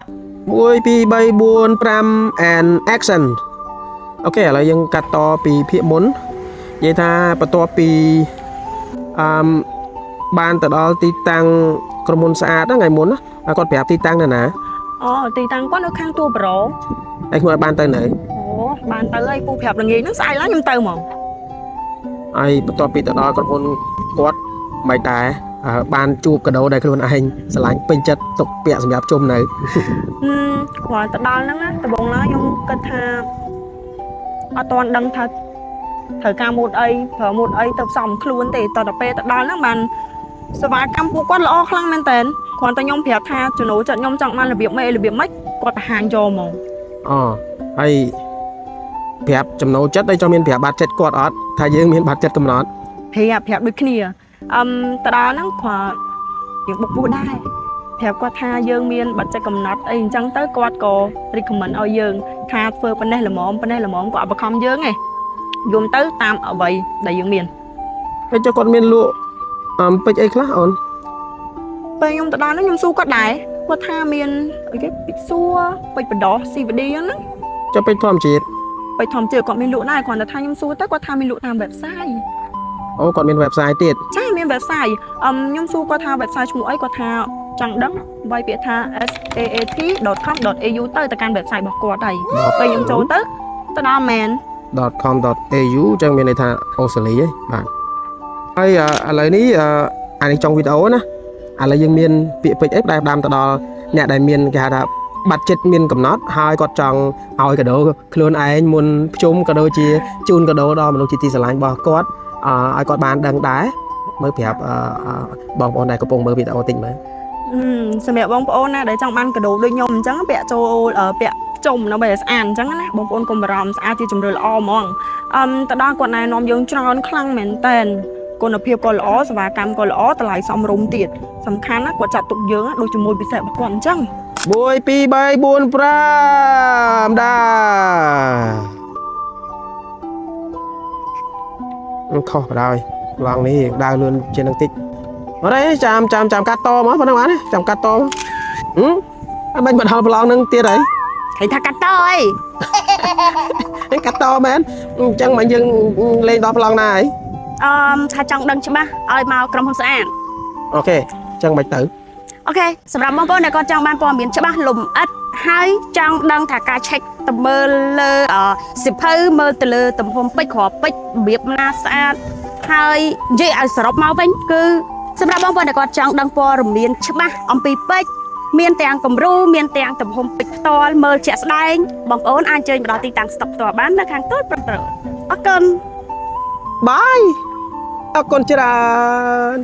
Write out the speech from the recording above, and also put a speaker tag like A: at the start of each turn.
A: 1 2 3 4 5 and action អូខេឥឡូវយើងកាត់តពីភាគមុននិយាយថាបន្ទាប់ពីបានទៅដល់ទីតាំងក្រុមហ៊ុនស្អាតថ្ងៃមុនគាត់ប្រាប់ទីតាំងនៅណា
B: អូទីតាំងគាត់នៅខាងទួលប្រូ
A: ហើយខ្ញុំបានទៅនៅ
B: អូបានទៅហើយពូប្រាប់ល្ងាចហ្នឹងស្អែកឡើងខ្ញុំទៅហ្មង
A: ហើយបន្ទាប់ពីទៅដល់ក្រុមហ៊ុនគាត់មិនដែរបានជួបកាដូដែលខ្លួនឯងស្រឡាញ់ពេញចិត្តទុកពាក្យសម្រាប់ជុំនៅ
B: គាត់ទៅដល់ហ្នឹងណាដំបូងឡើយខ្ញុំគិតថាអត់ទាន់ដឹងថាត្រូវការម៉ូតអីប្រើម៉ូតអីទៅផ្សំខ្លួនទេតទៅពេលទៅដល់ហ្នឹងបានសេវាកម្មពួកគាត់ល្អខ្លាំងមែនតើគ្រាន់តែខ្ញុំប្រាប់ថាចំណូលចិត្តខ្ញុំចង់បានរបៀបម៉េចរបៀបម៉េចគាត់បង្ហាញយកហ្មង
A: អូហើយប្រាប់ចំណូលចិត្តហើយចង់មានប្រាប់បាត់ចិត្តគាត់អត់ថាយើងមានបាត់ចិត្តកំណត់
B: ប្រាប់ដូចគ្នាទៅដល់ហ្នឹងគាត់យើងបុកពោះដែរប្រាប់គាត់ថាយើងមានបាត់ចិត្តកំណត់អីអញ្ចឹងទៅគាត់ក៏ recommend ឲ្យយើងថាធ្វើប៉ុណ្ណេះល្មមគាត់អត់បង្ខំយើងទេយំទៅតាមអ្វីដែលយើងមាន
A: ហើយចុះគាត់មានលក់ពេជ្រអីខ្លះអូន
B: ពេលខ្ញុំទៅដល់ហ្នឹងខ្ញុំសួរគាត់ដែរគាត់ថាមានអីគេពេជ្រសួរពេជ្របដោះ CVD ហ្នឹង
A: ចុះពេជ្រធម្មជាតិ
B: គាត់មានលក់ដែរគ្រាន់តែថាខ្ញុំសួរទៅគាត់ថាមានលក់តាម website
A: អូគាត់មាន website ទៀត
B: ចាមាន website ខ្ញុំសួរគាត់ថា website ឈ្មោះអីគាត់ថាចង់ដឹងវាយពាក្យថា saat.com.au ទៅកាន់ website របស់គាត់ហើយពេលខ្ញុំចូលទៅដល់មែន
A: .com.au ចឹងមានន័យថាអូស្ត្រាលីហ៎បាទហើយឥឡូវនេះអានេះចុងវីដេអូណាឥឡូវយើងមានពាក្យពេចន៍អីដែលដើមទៅដល់អ្នកដែលមានគេហៅថាបាត់ចិត្តមានកំណត់ហើយគាត់ចង់ឲ្យកាដូខ្លួនឯងមុនភ្ជុំក៏ដូចជាជូនកាដូដល់មនុស្សជាទីស្រឡាញ់របស់គាត់ឲ្យគាត់បានដឹងដែរមើលប្រាប់បងប្អូនដែលកំពុងមើលវីដេអូតិចមើល
B: សម្រាប់បងប្អូនណាដែលចង់បានកាដូដូចខ្ញុំអញ្ចឹងពាក់ចូលពាក់ជុំដើម្បីឲ្យស្អាតអញ្ចឹងណាបងប្អូនកុំបារម្ភស្អាតជាជំរឿល្អហ្មងទៅដល់គាត់ណែនាំយើងច្រើនខ្លាំងមែនតើគុណភាពក៏ល្អសេវាកម្មក៏ល្អតម្លៃសមរម្យទៀតសំខាន់ណាគាត់ចាត់ទុកយើងដូចជាមួយពិសេសរបស់គាត់អញ្ចឹង
A: 1 2 3 4 5ដែរខុសបណ្ដោយឡងនេះដើរលឿនជាងនឹងតិចអត់ទេចាំកាត់តមកប៉ុណ្ណឹងបានទេចាំកាត់តមកអត់បាញ់បដលប្រឡងនឹងទៀតហើយ
B: ឃើញថាកាត់ត
A: អីកាត់តមែនអញ្ចឹងមិនយើងលេងដល់ប្រឡងណាហើយ
B: ថាចង់ដឹងច្បាស់ឲ្យមកក្រុមហ៊ុនស្អាត
A: អូខេអញ្ចឹងមិនទៅ
B: អូខេសម្រាប់បងប្អូនដែលគាត់ចង់បានព័ត៌មានច្បាស់លម្អិតហើយចង់ដឹងថាការឆែកទៅមើលលើសិភៅមើលទៅលើទំហំពេជ្រគ្រាប់ពេជ្ររបៀបណាស្អាតហើយនិយាយឲ្យសរុបមកវិញគឺសម្រាប់បងប្អូនដែលគាត់ចង់ដឹងព័ត៌មានច្បាស់អំពីពេជ្រមានទាំងគំរូមានទាំងទំហំពេជ្រផ្ទាល់មើលជាក់ស្ដែងបងប្អូនអាចអញ្ជើញមកដល់ទីតាំងស្តុកផ្ទាល់បាននៅខាងទួលប្រត្រអរគុណ
A: បាយអរគុណច្រើន